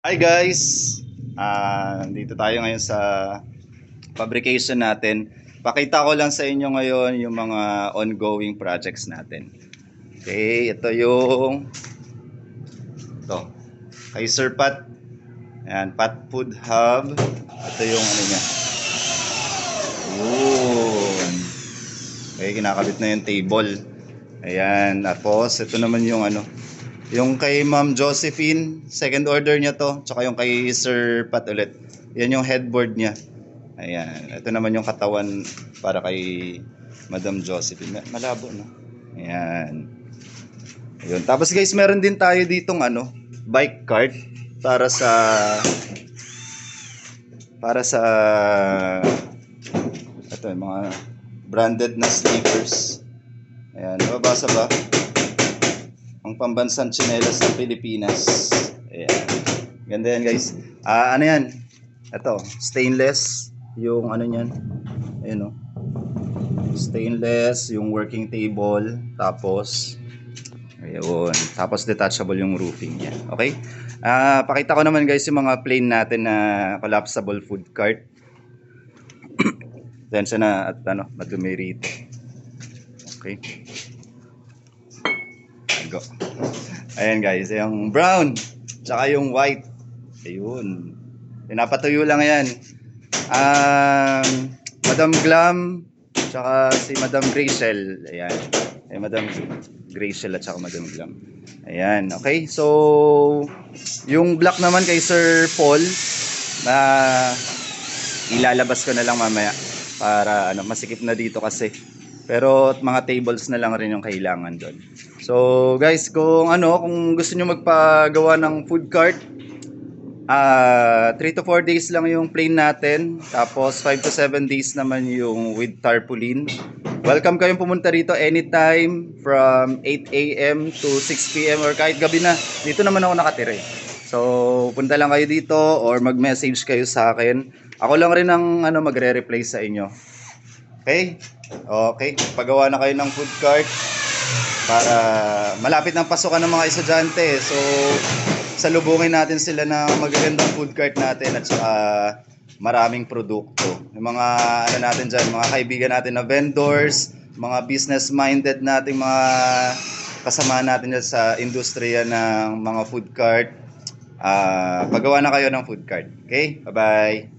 Hi guys! Dito tayo ngayon sa fabrication natin. Pakita ko lang sa inyo ngayon yung mga ongoing projects natin. Okay, ito kay Sir Pat. Ayan, Pat Food Hub. Ito yung ano niya. Yun. Okay, kinakabit na yung table. Ayan, tapos ito naman yung yung kay Ma'am Josephine, second order niya to. Tsaka yung kay Sir Pat ulit. Yan yung headboard niya. Ayan. Ito naman yung katawan para kay Madam Josephine. Malabo, no? Ayan. Ayun. Tapos guys, meron din tayo ditong bike cart para sa para sa ito yung mga branded na sneakers. Ayan, nababasa ba? Ang pambansang tsinelas ng Pilipinas. Ayan. Ganda yan guys. Ano yan? Ito, stainless. Yung ano yan. Ayun o. Stainless, yung working table. Tapos, ayun. Tapos detachable yung roofing niya. Okay? Pakita ko naman guys yung mga plane natin na collapsible food cart. Then siya na at madumi rito. Okay. Go. Ayan guys, yung brown tsaka yung white. Ayun. Pinapatuyo lang yan. Madam Glam tsaka si Madam Gracel. Ayan. Madam Gracel at tsaka Madam Glam. Ayan, okay. So, yung black naman kay Sir Paul na ilalabas ko na lang mamaya para masikip na dito kasi. Pero mga tables na lang rin yung kailangan doon. So guys, kung gusto niyo magpagawa ng food cart, 3 to 4 days lang yung plane natin. Tapos 5 to 7 days naman yung with tarpaulin. Welcome kayong pumunta rito anytime from 8 AM to 6 PM or kahit gabi na. Dito naman ako nakatira. So punta lang kayo dito or mag-message kayo sa akin. Ako lang rin ang magre-reply sa inyo. Okay? Okay, pagawa na kayo ng food cart para malapit ng pasukan ng mga estudyante. So, salubungin natin sila ng magagandang food cart natin at saka maraming produkto. Yung mga natin dyan, mga kaibigan natin na vendors, mga business-minded nating mga kasama natin dyan sa industriya ng mga food cart. Pagawa na kayo ng food cart. Okay? Bye-bye!